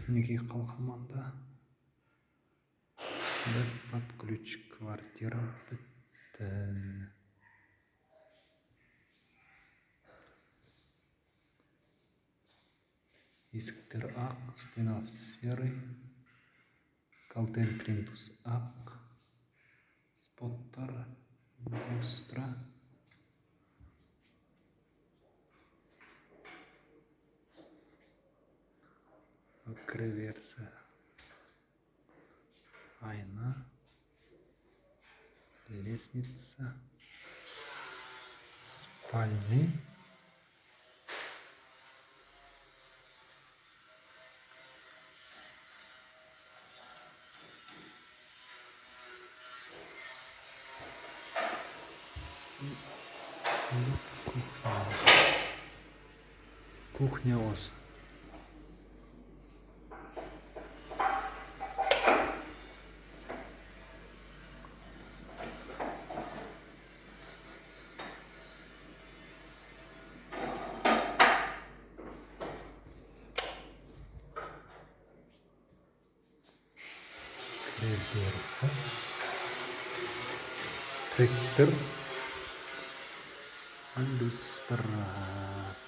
Неге қалқаманда под ключ квартира бітті. Есіктер ақ, стена серый, калтен плинтус ақ, споттар люстра. Креверса, айна, лестница, спальни, кухня осы. Креверса, трактор, люстра.